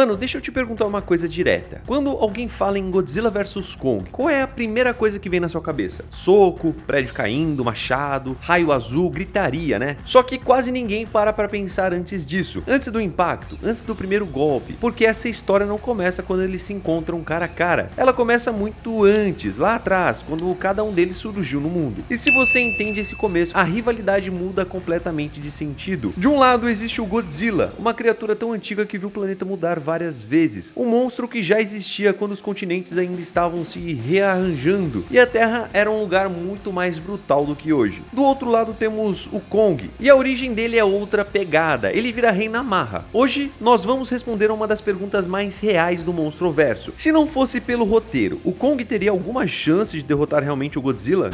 Mano, deixa eu te perguntar uma coisa direta. Quando alguém fala em Godzilla vs Kong, qual é a primeira coisa que vem na sua cabeça? Soco, prédio caindo, machado, raio azul, gritaria, né? Só que quase ninguém para pra pensar antes disso, antes do impacto, antes do primeiro golpe, porque essa história não começa quando eles se encontram cara a cara. Ela começa muito antes, lá atrás, quando cada um deles surgiu no mundo. E se você entende esse começo, a rivalidade muda completamente de sentido. De um lado existe o Godzilla, uma criatura tão antiga que viu o planeta mudar várias vezes, um monstro que já existia quando os continentes ainda estavam se rearranjando e a Terra era um lugar muito mais brutal do que hoje. Do outro lado temos o Kong, e a origem dele é outra pegada, ele vira rei na marra. Hoje nós vamos responder a uma das perguntas mais reais do Monstroverso. Se não fosse pelo roteiro, o Kong teria alguma chance de derrotar realmente o Godzilla?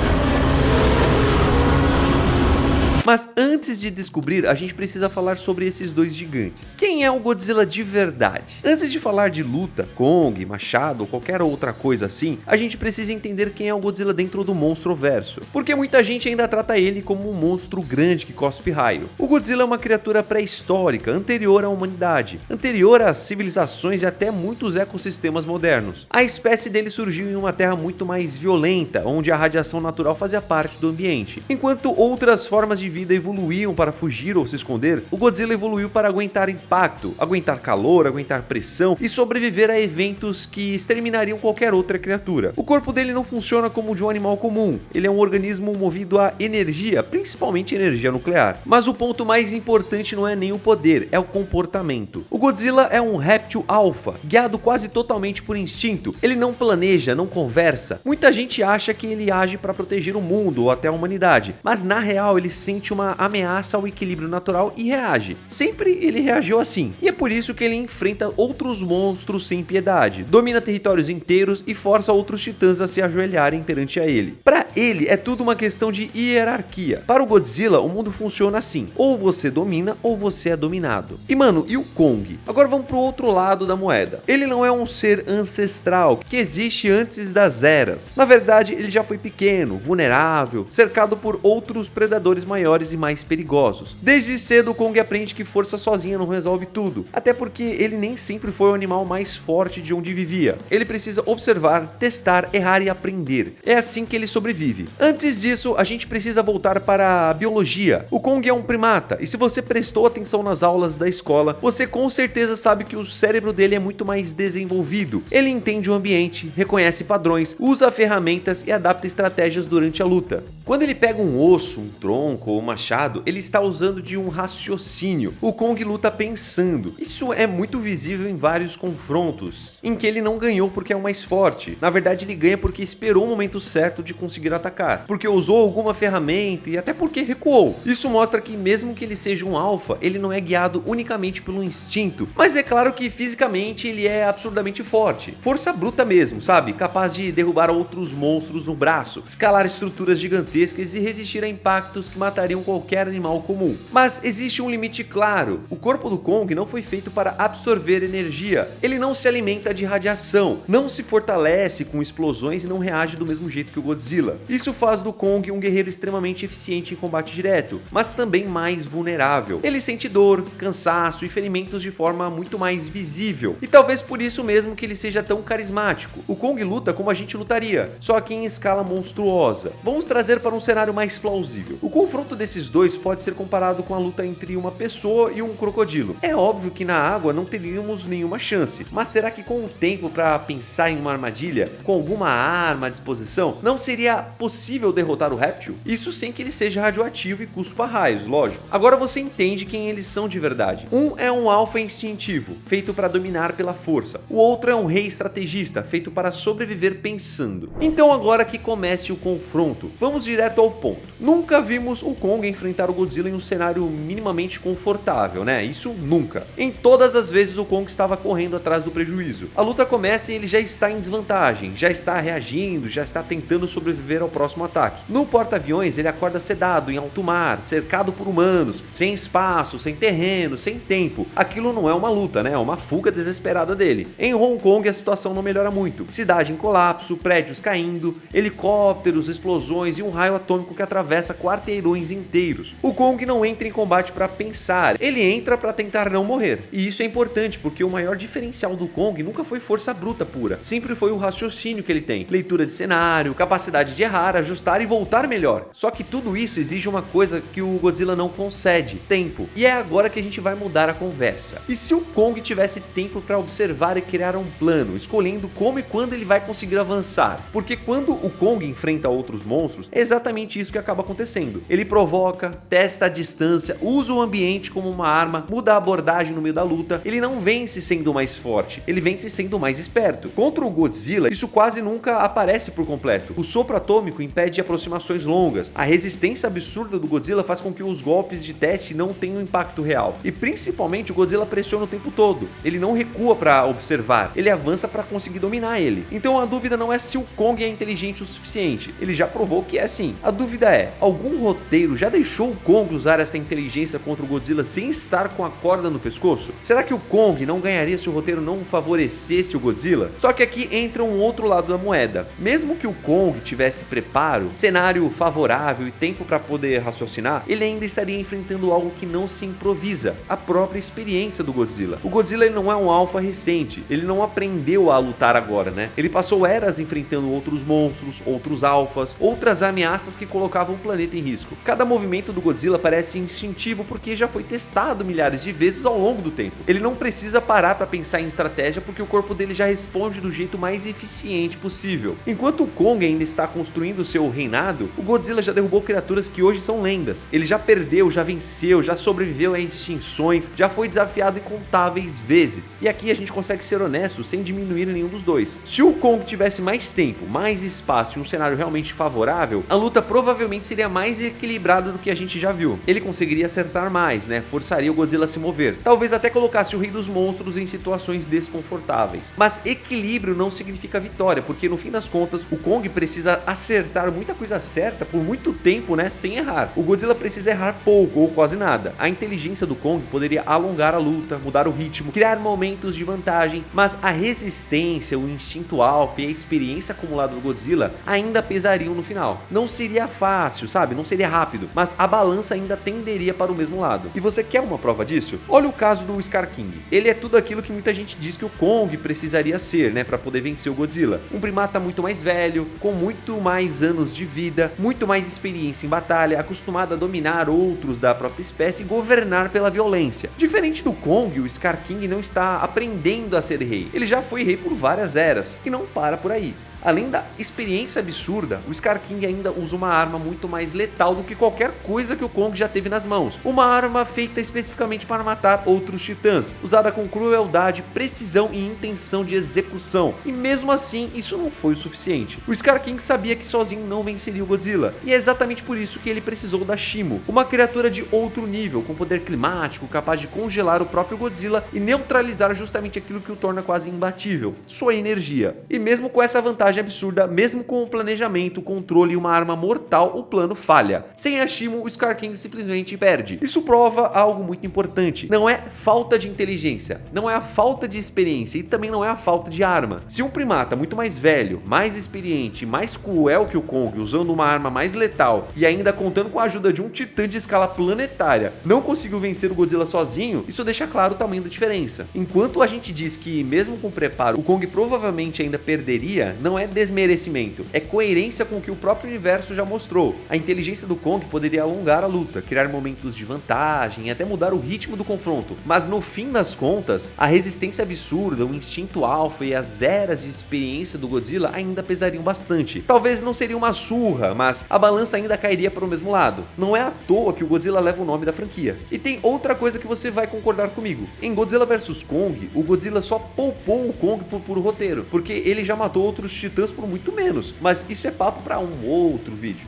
Mas antes de descobrir, a gente precisa falar sobre esses dois gigantes. Quem é o Godzilla de verdade? Antes de falar de luta, Kong, machado ou qualquer outra coisa assim, a gente precisa entender quem é o Godzilla dentro do Monstroverso. Porque muita gente ainda trata ele como um monstro grande que cospe raio. O Godzilla é uma criatura pré-histórica, anterior à humanidade, anterior às civilizações e até muitos ecossistemas modernos. A espécie dele surgiu em uma terra muito mais violenta, onde a radiação natural fazia parte do ambiente. Enquanto outras formas de vida evoluíam para fugir ou se esconder, o Godzilla evoluiu para aguentar impacto, aguentar calor, aguentar pressão e sobreviver a eventos que exterminariam qualquer outra criatura. O corpo dele não funciona como o de um animal comum, ele é um organismo movido a energia, principalmente energia nuclear. Mas o ponto mais importante não é nem o poder, é o comportamento. O Godzilla é um réptil alfa, guiado quase totalmente por instinto, ele não planeja, não conversa. Muita gente acha que ele age para proteger o mundo ou até a humanidade, mas na real ele sente uma ameaça ao equilíbrio natural e reage. Sempre ele reagiu assim. E é por isso que ele enfrenta outros monstros sem piedade, domina territórios inteiros e força outros titãs a se ajoelharem perante a ele. Para ele é tudo uma questão de hierarquia. Para o Godzilla o mundo funciona assim, ou você domina ou você é dominado. E mano, e o Kong? Agora vamos pro outro lado da moeda. Ele não é um ser ancestral que existe antes das eras. Na verdade ele já foi pequeno, vulnerável, cercado por outros predadores maiores e mais perigosos. Desde cedo o Kong aprende que força sozinha não resolve tudo, até porque ele nem sempre foi o animal mais forte de onde vivia. Ele precisa observar, testar, errar e aprender. É assim que ele sobrevive. Antes disso, a gente precisa voltar para a biologia. O Kong é um primata, e se você prestou atenção nas aulas da escola, você com certeza sabe que o cérebro dele é muito mais desenvolvido. Ele entende o ambiente, reconhece padrões, usa ferramentas e adapta estratégias durante a luta. Quando ele pega um osso, um tronco ou um machado, ele está usando de um raciocínio. O Kong luta pensando. Isso é muito visível em vários confrontos, em que ele não ganhou porque é o mais forte. Na verdade ele ganha porque esperou o momento certo de conseguir atacar, porque usou alguma ferramenta e até porque recuou. Isso mostra que mesmo que ele seja um alfa, ele não é guiado unicamente pelo instinto, mas é claro que fisicamente ele é absurdamente forte. Força bruta mesmo, sabe? Capaz de derrubar outros monstros no braço, escalar estruturas gigantescas e resistir a impactos que matariam qualquer animal comum. Mas existe um limite claro. O corpo do Kong não foi feito para absorver energia. Ele não se alimenta de radiação, não se fortalece com explosões e não reage do mesmo jeito que o Godzilla. Isso faz do Kong um guerreiro extremamente eficiente em combate direto, mas também mais vulnerável. Ele sente dor, cansaço e ferimentos de forma muito mais visível. E talvez por isso mesmo que ele seja tão carismático. O Kong luta como a gente lutaria, só que em escala monstruosa. Vamos trazer para um cenário mais plausível. O confronto desses dois pode ser comparado com a luta entre uma pessoa e um crocodilo. É óbvio que na água não teríamos nenhuma chance, mas será que com o tempo para pensar em uma armadilha, com alguma arma à disposição, não seria possível derrotar o réptil? Isso sem que ele seja radioativo e cuspa raios, lógico. Agora você entende quem eles são de verdade. Um é um alfa instintivo, feito para dominar pela força. O outro é um rei estrategista, feito para sobreviver pensando. Então agora que comece o confronto, vamos direto ao ponto. Nunca vimos o Kong enfrentar o Godzilla em um cenário minimamente confortável, né? Isso nunca. Em todas as vezes o Kong estava correndo atrás do prejuízo. A luta começa e ele já está em desvantagem, já está reagindo, já está tentando sobreviver ao próximo ataque. No porta-aviões ele acorda sedado em alto mar, cercado por humanos, sem espaço, sem terreno, sem tempo. Aquilo não é uma luta, né? É uma fuga desesperada dele. Em Hong Kong a situação não melhora muito. Cidade em colapso, prédios caindo, helicópteros, explosões e um raio raio atômico que atravessa quarteirões inteiros. O Kong não entra em combate para pensar, ele entra para tentar não morrer. E isso é importante porque o maior diferencial do Kong nunca foi força bruta pura, sempre foi o raciocínio que ele tem, leitura de cenário, capacidade de errar, ajustar e voltar melhor. Só que tudo isso exige uma coisa que o Godzilla não concede: tempo. E é agora que a gente vai mudar a conversa. E se o Kong tivesse tempo para observar e criar um plano, escolhendo como e quando ele vai conseguir avançar? Porque quando o Kong enfrenta outros monstros, é exatamente isso que acaba acontecendo. Ele provoca, testa a distância, usa o ambiente como uma arma, muda a abordagem no meio da luta. Ele não vence sendo mais forte, ele vence sendo mais esperto. Contra o Godzilla, isso quase nunca aparece por completo. O sopro atômico impede aproximações longas, a resistência absurda do Godzilla faz com que os golpes de teste não tenham impacto real. E principalmente o Godzilla pressiona o tempo todo, ele não recua para observar, ele avança para conseguir dominar ele. Então a dúvida não é se o Kong é inteligente o suficiente, ele já provou que é sim. A dúvida é, algum roteiro já deixou o Kong usar essa inteligência contra o Godzilla sem estar com a corda no pescoço? Será que o Kong não ganharia se o roteiro não favorecesse o Godzilla? Só que aqui entra um outro lado da moeda. Mesmo que o Kong tivesse preparo, cenário favorável e tempo para poder raciocinar, ele ainda estaria enfrentando algo que não se improvisa, a própria experiência do Godzilla. O Godzilla ele não é um alfa recente, ele não aprendeu a lutar agora, né? Ele passou eras enfrentando outros monstros, outros alfas, outras ameaças que colocavam o planeta em risco. Cada movimento do Godzilla parece instintivo porque já foi testado milhares de vezes ao longo do tempo. Ele não precisa parar para pensar em estratégia porque o corpo dele já responde do jeito mais eficiente possível. Enquanto o Kong ainda está construindo seu reinado, o Godzilla já derrubou criaturas que hoje são lendas. Ele já perdeu, já venceu, já sobreviveu a extinções, já foi desafiado incontáveis vezes. E aqui a gente consegue ser honesto sem diminuir nenhum dos dois. Se o Kong tivesse mais tempo, mais espaço e um cenário realmente favorável, a luta provavelmente seria mais equilibrada do que a gente já viu. Ele conseguiria acertar mais, né? Forçaria o Godzilla a se mover. Talvez até colocasse o Rei dos Monstros em situações desconfortáveis. Mas equilíbrio não significa vitória, porque no fim das contas, o Kong precisa acertar muita coisa certa por muito tempo, né? Sem errar. O Godzilla precisa errar pouco ou quase nada. A inteligência do Kong poderia alongar a luta, mudar o ritmo, criar momentos de vantagem, mas a resistência, o instinto alfa e a experiência acumulada do Godzilla ainda pesariam no final. Não seria fácil, sabe? Não seria rápido, mas a balança ainda tenderia para o mesmo lado. E você quer uma prova disso? Olha o caso do Scar King. Ele é tudo aquilo que muita gente diz que o Kong precisaria ser, né, para poder vencer o Godzilla. Um primata muito mais velho, com muito mais anos de vida, muito mais experiência em batalha, acostumado a dominar outros da própria espécie e governar pela violência. Diferente do Kong, o Scar King não está aprendendo a ser rei. Ele já foi rei por várias eras e não para por aí. Além da experiência absurda, o Scar King ainda usa uma arma muito mais letal do que qualquer coisa que o Kong já teve nas mãos. Uma arma feita especificamente para matar outros titãs, usada com crueldade, precisão e intenção de execução. E mesmo assim, isso não foi o suficiente. O Scar King sabia que sozinho não venceria o Godzilla, e é exatamente por isso que ele precisou da Shimo, uma criatura de outro nível, com poder climático, capaz de congelar o próprio Godzilla e neutralizar justamente aquilo que o torna quase imbatível, sua energia. E mesmo com essa vantagem absurda, mesmo com o planejamento, o controle e uma arma mortal, o plano falha. Sem a Shimo, o Scar King simplesmente perde. Isso prova algo muito importante. Não é falta de inteligência, não é a falta de experiência e também não é a falta de arma. Se um primata muito mais velho, mais experiente, mais cruel que o Kong, usando uma arma mais letal e ainda contando com a ajuda de um titã de escala planetária, não conseguiu vencer o Godzilla sozinho, isso deixa claro o tamanho da diferença. Enquanto a gente diz que mesmo com preparo, o Kong provavelmente ainda perderia, não é desmerecimento, é coerência com o que o próprio universo já mostrou. A inteligência do Kong poderia alongar a luta, criar momentos de vantagem e até mudar o ritmo do confronto, mas no fim das contas, a resistência absurda, o instinto alfa e as eras de experiência do Godzilla ainda pesariam bastante. Talvez não seria uma surra, mas a balança ainda cairia para o mesmo lado. Não é à toa que o Godzilla leva o nome da franquia. E tem outra coisa que você vai concordar comigo. Em Godzilla vs Kong, o Godzilla só poupou o Kong por puro roteiro, porque ele já matou outros titãs por muito menos, mas isso é papo para um outro vídeo.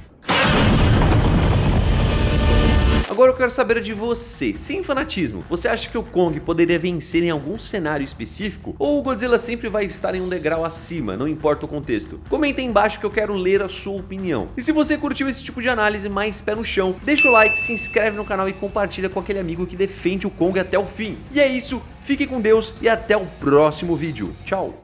Agora eu quero saber de você, sem fanatismo, você acha que o Kong poderia vencer em algum cenário específico? Ou o Godzilla sempre vai estar em um degrau acima, não importa o contexto? Comenta aí embaixo que eu quero ler a sua opinião. E se você curtiu esse tipo de análise mais pé no chão, deixa o like, se inscreve no canal e compartilha com aquele amigo que defende o Kong até o fim. E é isso, fique com Deus e até o próximo vídeo. Tchau!